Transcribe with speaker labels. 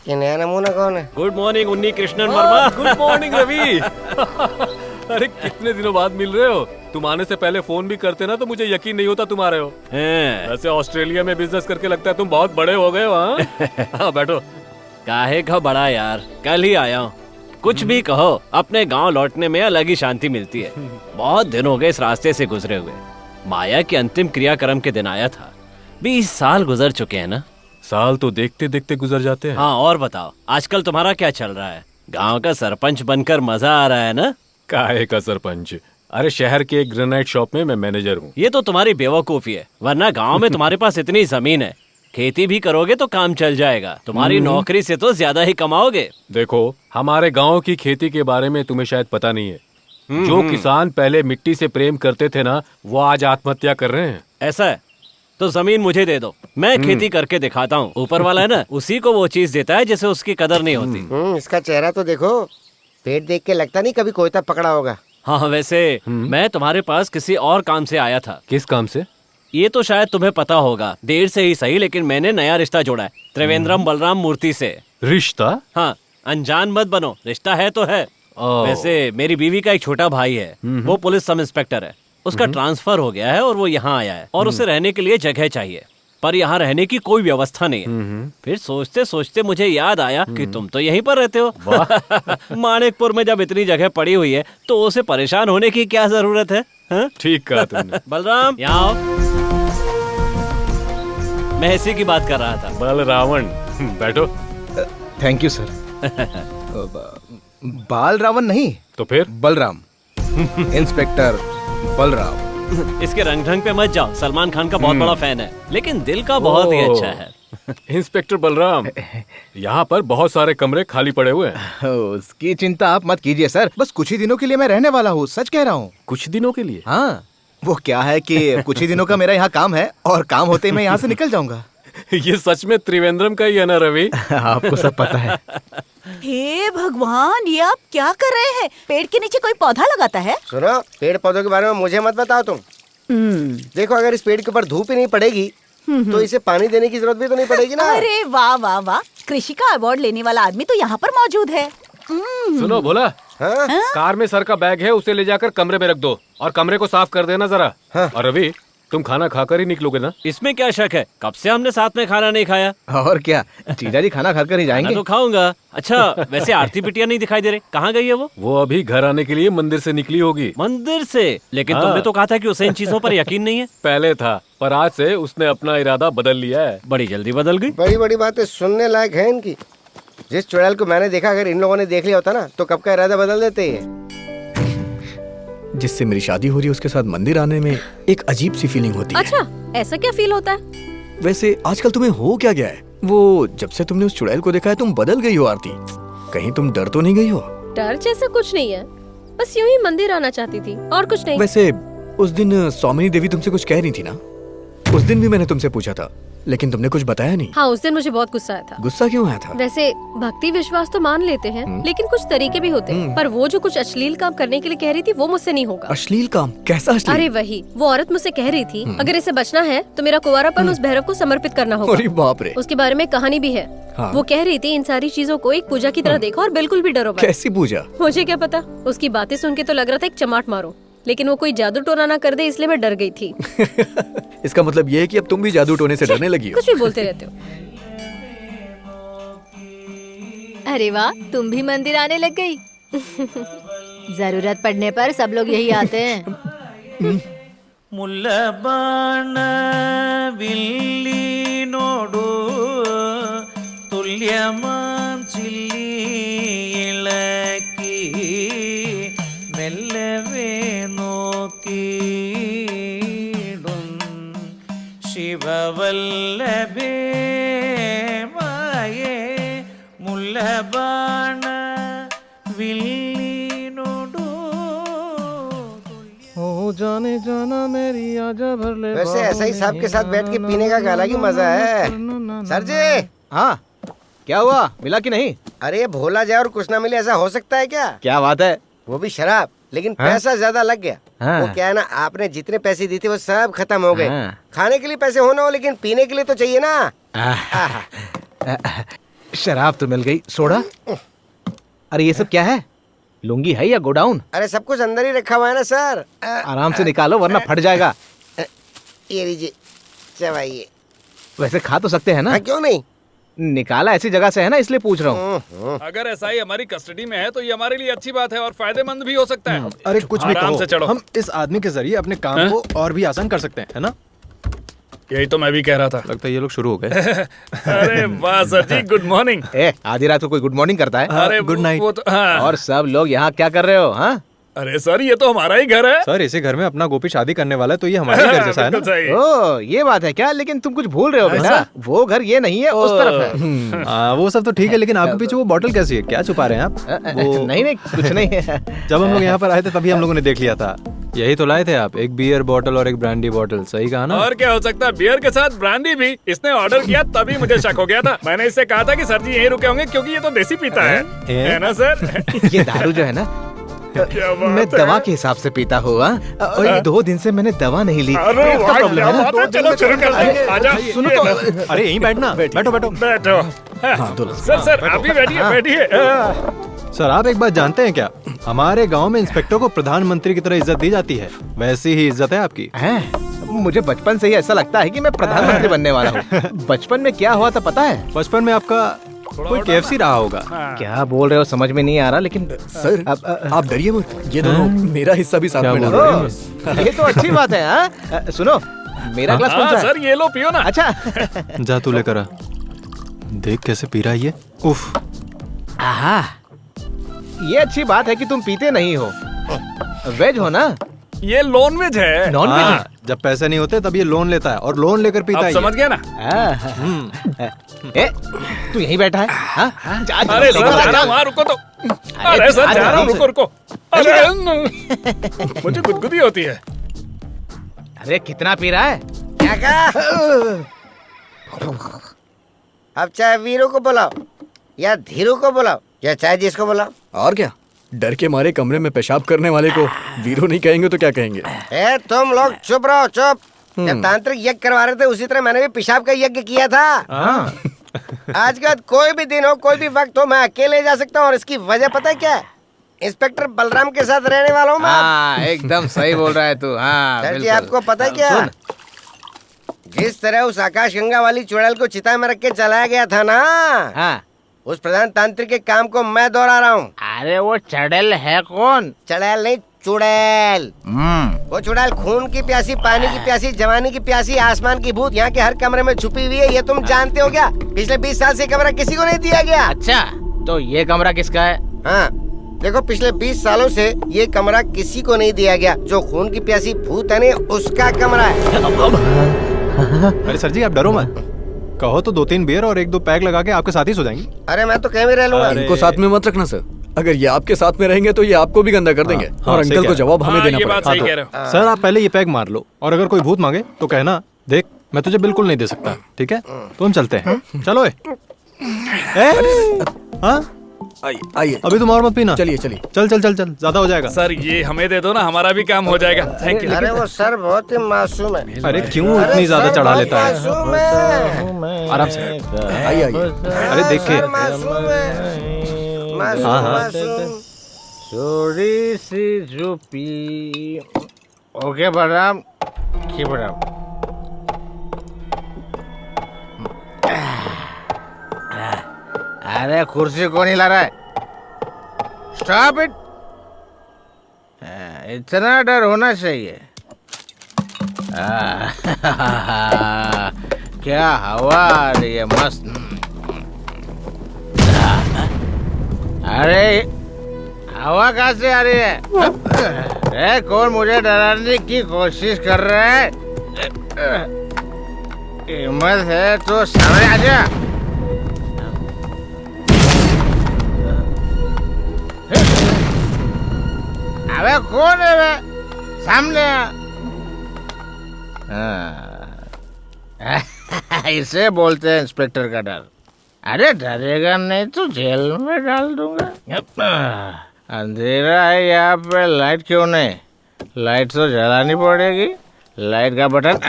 Speaker 1: ये नया नमूना कौन है?
Speaker 2: Good morning Unni Krishnan Varma.
Speaker 3: Good morning Ravi. अरे कितने दिनों बाद मिल रहे हो? तुम आने से पहले फोन भी करते ना तो मुझे यकीन नहीं होता तुम आ रहे हो। वैसे ऑस्ट्रेलिया में बिजनेस करके लगता है तुम बहुत बड़े हो गए हो। हाँ बैठो।
Speaker 2: काहे का बड़ा यार, कल ही आया हूँ। कुछ भी कहो, अपने गांव लौटने में अलग ही शांति मिलती है। बहुत दिन हो गए इस रास्ते से गुजरे हुए। माया की अंतिम क्रियाक्रम के दिन आया था। 20 साल गुजर चुके हैं ना।
Speaker 3: साल तो देखते देखते गुजर जाते हैं।
Speaker 2: हाँ और बताओ, आजकल तुम्हारा क्या चल रहा है? गांव का सरपंच बनकर मजा आ रहा है ना?
Speaker 3: काहे का सरपंच? अरे शहर के एक ग्रेनाइट शॉप में मैं मैनेजर हूँ।
Speaker 2: ये तो तुम्हारी बेवकूफी है, वरना गांव में तुम्हारे पास इतनी जमीन है, खेती भी करोगे तो काम चल जाएगा। तुम्हारी नौकरी से तो ज्यादा ही कमाओगे।
Speaker 3: देखो, हमारे गांव की खेती के बारे में तुम्हें शायद पता नहीं है। जो किसान पहले मिट्टी से प्रेम करते थे ना, वो आज आत्महत्या कर रहे हैं।
Speaker 2: ऐसा है तो जमीन मुझे दे दो, मैं खेती करके दिखाता हूँ। ऊपर वाला है ना, उसी को वो चीज देता है जिसे उसकी कदर नहीं होती।
Speaker 1: इसका चेहरा तो देखो, पेट देख के लगता नहीं कभी कोयता पकड़ा होगा।
Speaker 2: हाँ वैसे मैं तुम्हारे पास किसी और काम से आया था।
Speaker 3: किस काम से?
Speaker 2: ये तो शायद तुम्हें पता होगा, देर से ही सही, लेकिन मैंने नया रिश्ता जोड़ा है त्रिवेंद्रम बलराम मूर्ति से।
Speaker 3: रिश्ता?
Speaker 2: हाँ, अनजान मत बनो, रिश्ता है तो है। वैसे मेरी बीवी का एक छोटा भाई है, वो पुलिस सब इंस्पेक्टर है। उसका ट्रांसफर हो गया है और वो यहाँ आया है और उसे रहने के लिए जगह चाहिए, पर यहाँ रहने की कोई व्यवस्था नहीं है। फिर सोचते सोचते मुझे याद आया कि तुम तो यहीं पर रहते हो। मानिकपुर में जब इतनी जगह पड़ी हुई है तो उसे परेशान होने की क्या जरूरत है?
Speaker 3: ठीक कहा तुमने।
Speaker 2: बलराम यहाँ आओ, मैं इसी की बात कर रहा था।
Speaker 3: बलरावण, बैठो।
Speaker 4: Thank you sir. बाल रावण नहीं
Speaker 3: तो फिर?
Speaker 4: बलराम। इंस्पेक्टर बलराम।
Speaker 2: इसके रंग ढंग पे मत जाओ, सलमान खान का बहुत बड़ा फैन है, लेकिन दिल का बहुत ही अच्छा है।
Speaker 3: इंस्पेक्टर बलराम, यहाँ पर बहुत सारे कमरे खाली पड़े हुए हैं।
Speaker 4: उसकी चिंता आप मत कीजिए सर, बस कुछ ही दिनों के लिए मैं रहने वाला हूँ, सच कह रहा हूँ।
Speaker 3: कुछ दिनों के लिए?
Speaker 4: हाँ, वो क्या है कि कुछ ही दिनों का मेरा यहाँ काम है और काम होते ही मैं यहाँ से निकल जाऊंगा।
Speaker 3: ये सच में त्रिवेंद्रम का ही है ना रवि?
Speaker 4: आपको सब पता है।
Speaker 5: हे भगवान, ये आप क्या कर रहे हैं? पेड़ के नीचे कोई पौधा लगाता है?
Speaker 1: सुनो, पेड़ पौधों के बारे में मुझे मत बताओ तुम। देखो, अगर इस पेड़ के ऊपर धूप ही नहीं पड़ेगी तो इसे पानी देने की जरूरत भी तो नहीं पड़ेगी ना।
Speaker 5: अरे वाह वाह वाह, कृषि का अवार्ड लेने वाला आदमी तो यहाँ पर मौजूद है।
Speaker 3: सुनो भोला, कार में सर का बैग है, उसे ले जाकर कमरे में रख दो और कमरे को साफ कर देना जरा। और रवि, तुम खाना खाकर ही निकलोगे ना?
Speaker 2: इसमें क्या शक है, कब से हमने साथ में खाना नहीं खाया।
Speaker 4: और क्या, जीजा जी खाना खाकर ही जाएंगे।
Speaker 2: मैं तो खाऊंगा। अच्छा वैसे आरती बिटिया नहीं दिखाई दे रही, कहाँ गई है वो?
Speaker 3: वो अभी घर आने के लिए मंदिर से निकली होगी।
Speaker 2: मंदिर से? लेकिन तुमने तो कहा था कि उसे इन चीजों पर यकीन नहीं है।
Speaker 3: पहले था, पर आज से उसने अपना इरादा बदल लिया है।
Speaker 2: बड़ी जल्दी बदल गई।
Speaker 1: बड़ी बड़ी बातें सुनने लायक है इनकी। जिस चुड़ैल को मैंने देखा, अगर इन लोगों ने देख लिया होता ना तो कब का इरादा बदल देते हैं।
Speaker 4: जिससे मेरी शादी हो रही है उसके साथ मंदिर आने में एक अजीब सी फीलिंग होती है।
Speaker 6: अच्छा, ऐसा क्या फील होता है?
Speaker 4: वैसे आजकल तुम्हें हो क्या गया है? वो जब से तुमने उस चुड़ैल को देखा है तुम बदल गई हो आरती। कहीं तुम डर तो नहीं गई हो?
Speaker 6: डर जैसा कुछ नहीं है, बस यूं ही मंदिर आना चाहती थी और कुछ नहीं।
Speaker 4: वैसे उस दिन सौमिनी देवी तुमसे कुछ कह रही थी ना? उस दिन भी मैंने तुमसे पूछा था, लेकिन तुमने कुछ बताया नहीं।
Speaker 6: हाँ, उस दिन मुझे बहुत गुस्सा आया था।
Speaker 4: गुस्सा क्यों आया था?
Speaker 6: वैसे भक्ति विश्वास तो मान लेते हैं, लेकिन कुछ तरीके भी होते हैं। पर वो जो कुछ अश्लील काम करने के लिए कह रही थी वो मुझसे नहीं होगा।
Speaker 4: अश्लील काम? कैसा अश्लील?
Speaker 6: अरे वही, वो औरत मुझसे कह रही थी अगर इसे बचना है तो मेरा कुंवारापन उस भैरव को समर्पित करना होगा।
Speaker 4: अरे बाप रे।
Speaker 6: उसके बारे में कहानी भी है।
Speaker 4: हाँ।
Speaker 6: वो कह रही थी इन सारी चीजों को एक पूजा की तरह देखो और बिल्कुल भी डरो मत।
Speaker 4: कैसी पूजा?
Speaker 6: मुझे क्या पता, उसकी बातें सुन के तो लग रहा था एक चमाट मारो, लेकिन वो कोई जादू टोना ना कर दे इसलिए मैं डर गई थी।
Speaker 4: इसका मतलब ये है कि अब तुम भी जादू टोने से डरने लगी हो?
Speaker 6: कुछ भी बोलते रहते हो।
Speaker 7: अरे वाह, तुम भी मंदिर आने लग गई। जरूरत पड़ने पर सब लोग यही आते हैं।
Speaker 8: ಮುಲ್ಲಬಾಣ ವಿಲ್ಲಿ ನೋಡು ತುಲ್ಯಮಾಂ ಚಿಲ್ಲಿ ಇಳಕಿ ಮೆಲ್ಲವೇ ನೋಕಿಡುಂ ಶಿವವಲ್ಲಭೆ ಮಾಯೆ ಮುಲ್ಲಬಾಣ ವಿಲ್ಲಿ ನೋಡು
Speaker 4: जाने जाना मेरी आजा भर ले।
Speaker 1: वैसे ऐसा ही साहब के साथ बैठ के पीने का अलग ही मजा है। सर जी।
Speaker 4: हाँ, क्या हुआ? मिला कि नहीं?
Speaker 1: अरे भोला जाए और कुछ ना मिले, ऐसा हो सकता है क्या?
Speaker 4: क्या बात है?
Speaker 1: वो भी शराब, लेकिन पैसा ज्यादा लग गया।
Speaker 4: हाँ।
Speaker 1: वो क्या है ना, आपने जितने पैसे दिए थे वो सब खत्म हो गए।
Speaker 4: हाँ।
Speaker 1: खाने के लिए पैसे होना हो, लेकिन पीने के लिए तो चाहिए ना।
Speaker 9: शराब तो मिल गई, सोडा? अरे ये सब क्या है? लुंगी है या गोडाउन?
Speaker 1: अरे सब कुछ अंदर ही रखा हुआ है ना सर।
Speaker 9: आराम से निकालो वरना फट जाएगा।
Speaker 1: ये लीजिए, चबाइए।
Speaker 9: वैसे खा तो सकते हैं ना?
Speaker 1: क्यों नहीं?
Speaker 9: निकाला ऐसी जगह से है ना, इसलिए पूछ रहा हूँ।
Speaker 3: अगर एसआई हमारी कस्टडी में है तो ये हमारे लिए अच्छी बात है और फायदेमंद भी हो सकता है।
Speaker 10: अरे कुछ भी
Speaker 3: आराम
Speaker 10: कहो,
Speaker 3: से चढ़ो।
Speaker 10: हम इस आदमी के जरिए अपने काम को और भी आसान कर सकते हैं, है ना?
Speaker 3: यही तो मैं भी कह रहा था।
Speaker 10: लगता है ये लोग शुरू हो गए।
Speaker 3: अरे वाह सर जी, गुड मॉर्निंग।
Speaker 9: आधी रात को कोई गुड मॉर्निंग करता है?
Speaker 3: अरे
Speaker 10: गुड नाइट।
Speaker 3: वो तो, हाँ।
Speaker 9: और सब लोग यहाँ क्या कर रहे हो? हाँ,
Speaker 3: अरे सर ये तो हमारा ही घर है।
Speaker 10: सर इसी घर में अपना गोपी शादी करने वाला है तो ये हमारे घर जैसा है ना?
Speaker 3: बिल्कुल सही।
Speaker 9: ओ ये बात है क्या? लेकिन तुम कुछ भूल रहे हो बेटा, वो घर ये नहीं है, उस तरफ है।
Speaker 10: वो सब तो ठीक है, लेकिन आपके पीछे वो बॉटल कैसी है? क्या छुपा रहे हैं आप?
Speaker 9: नहीं नहीं, कुछ नहीं है।
Speaker 10: जब हम लोग यहाँ पर आए थे तभी हम लोगों ने देख लिया था। यही तो लाए थे आप, एक बियर बॉटल और एक ब्रांडी बॉटल, सही कहा ना?
Speaker 3: और क्या हो सकता है, बियर के साथ ब्रांडी भी। इसने ऑर्डर किया तभी मुझे शक हो गया था। मैंने इससे कहा था कि सर जी यहीं रुके होंगे क्योंकि ये तो देसी पीता है ना सर?
Speaker 9: ये दारू जो है ना,
Speaker 3: क्या बात
Speaker 9: मैं
Speaker 3: है?
Speaker 9: दवा के हिसाब से पीता हुआ, और ये 2 दिन से मैंने दवा नहीं ली।
Speaker 3: अरे
Speaker 9: पेट का
Speaker 3: वाह,
Speaker 9: प्रॉब्लम
Speaker 3: क्या
Speaker 9: है ना।
Speaker 3: बात है, चलो शुरू करते हैं। आजा,
Speaker 9: सुनो
Speaker 3: ये
Speaker 9: तो,
Speaker 3: लो।
Speaker 10: अरे यहीं बैठना, बैठो बैठो।
Speaker 3: बैठो। सर आप भी बैठिए बैठिए।
Speaker 10: सर आप एक बात जानते हैं क्या? हमारे गांव में इंस्पेक्टर को प्रधानमंत्री की तरह इज्जत दी जाती है, वैसी ही इज्जत है आपकी।
Speaker 9: मुझे बचपन से ही ऐसा लगता है कि मैं प्रधानमंत्री बनने वाला हूँ। बचपन में क्या हुआ था पता है?
Speaker 10: बचपन में आपका कोई KFC रहा होगा।
Speaker 9: क्या बोल रहे हो समझ में नहीं आ रहा, लेकिन
Speaker 4: सर आप डरिए मत, ये दोनों मेरा हिस्सा भी साथ में डाल रहे हैं।
Speaker 9: ये तो अच्छी बात है। हाँ सुनो, मेरा ग्लास कौन सा है?
Speaker 3: सर ये लो, पियो ना।
Speaker 9: अच्छा
Speaker 10: जा तू लेकर आ। देख कैसे पी रहा है ये। उफ।
Speaker 9: आहा, ये अच्छी बात है कि तुम पीते नहीं हो। वेज हो ना?
Speaker 3: ये नॉन वेज है।
Speaker 9: नॉन
Speaker 10: हाँ,
Speaker 9: वेज?
Speaker 10: जब पैसे नहीं होते तब ये लोन लेता है और लोन लेकर पीता
Speaker 3: आप
Speaker 10: है।
Speaker 3: समझ गया ना?
Speaker 9: ए, तू यहीं बैठा है? हाँ?
Speaker 3: अरे सर जा रहा हूँ, वहाँ रुको तो। अरे सर जा रहा हूँ, रुको रुको। अरे मुझे गुदगुदी होती है।
Speaker 9: अरे कितना पी रहा है?
Speaker 1: क्या कहा? अब चाहे वीरू को बुलाओ या धीरू को बुलाओ या चाहे जिसको बुलाओ।
Speaker 4: और क्या, डर के मारे कमरे में पेशाब करने वाले को वीरो नहीं कहेंगे तो क्या कहेंगे?
Speaker 1: ए तुम लोग चुप रहो, चुप। जब तांत्रिक यज्ञ करवा रहे थे उसी तरह मैंने भी पेशाब का यज्ञ किया था। आज का कोई भी दिन हो, कोई भी वक्त हो, मैं अकेले जा सकता हूँ। और इसकी वजह पता है क्या है? इंस्पेक्टर बलराम के साथ रहने वाला हूँ मैं।
Speaker 9: हाँ, एकदम सही बोल रहा है तू। हाँ
Speaker 1: सर जी
Speaker 9: बिल्कुल।
Speaker 1: आपको पता है क्या, जिस तरह उस आकाश गंगा वाली चुड़ैल को चिता में रख के चलाया गया था ना,
Speaker 9: हाँ,
Speaker 1: उस प्रधान तांत्रिक के काम को मैं दोहरा रहा हूँ।
Speaker 9: अरे वो चड़ैल है कौन?
Speaker 1: चुड़ैल नहीं, चुड़ैल। वो चुड़ैल खून की प्यासी, पानी की प्यासी, जवानी की प्यासी, आसमान की भूत यहाँ के हर कमरे में छुपी हुई है। ये तुम जानते हो क्या? पिछले 20 साल से कमरा किसी को नहीं दिया गया।
Speaker 9: अच्छा, तो ये कमरा किसका है?
Speaker 1: हाँ देखो, पिछले 20 सालों से ये कमरा किसी को नहीं दिया गया। जो खून की प्यासी भूत है ना, उसका कमरा है।
Speaker 10: अरे सर जी आप डरो मत, कहो तो 2-3 बियर और 1-2 पैक लगा के आपके साथ ही सो जाएंगे।
Speaker 1: अरे मैं तो कहीं भी रह लूंगा।
Speaker 4: इनको साथ में मत रखना सर, अगर ये आपके साथ में रहेंगे तो ये आपको भी गंदा कर देंगे।
Speaker 10: हाँ,
Speaker 4: और
Speaker 10: सही
Speaker 4: अंकल
Speaker 10: कह
Speaker 4: को
Speaker 10: रहे
Speaker 4: जवाब हमें देना
Speaker 3: ये बात
Speaker 4: पड़ेगा।
Speaker 3: सही कह रहे हो।
Speaker 10: सर आप पहले ये पैक मार लो और अगर कोई भूत मांगे तो कहना, देख मैं तुझे बिल्कुल नहीं दे सकता, ठीक है? तो हम चलते हैं, चलो। हाँ
Speaker 4: आइए,
Speaker 10: अभी तुम और मत पीना।
Speaker 4: चलिए चलिए।
Speaker 10: चल चल चल चल, ज्यादा हो जाएगा।
Speaker 3: सर ये हमें दे दो ना, हमारा भी काम हो जाएगा। Thank you.
Speaker 1: अरे वो सर बहुत ही मासूम है।
Speaker 10: अरे क्यों
Speaker 1: अरे
Speaker 10: इतनी ज्यादा
Speaker 1: सर
Speaker 10: चढ़ा
Speaker 1: बहुत
Speaker 10: लेता है?
Speaker 1: मासूम है।
Speaker 10: आराम से।
Speaker 4: आइए आइए।
Speaker 10: अरे देख के।
Speaker 1: सर मासूम है। मासूम
Speaker 10: हाँ, हाँ।
Speaker 1: मासूम।
Speaker 9: थोड़ी सी जो P. Okay Balram, keep it up. अरे कुर्सी को नहीं ला रहा है? Stop it. इतना डर होना चाहिए। क्या हवा आ रही है, मस्त। अरे हवा कहाँ से आ रही है? कौन मुझे डराने की कोशिश कर रहा है? हिम्मत है तो सामने आ जा। अबे कौन है बे? सामने आ। इसे बोलते हैं इंस्पेक्टर का डर। अरे डरेगा नहीं तो जेल में डाल दूंगा। अंधेरा है यहाँ पे, लाइट क्यों नहीं? लाइट तो जलानी पड़ेगी। लाइट का बटन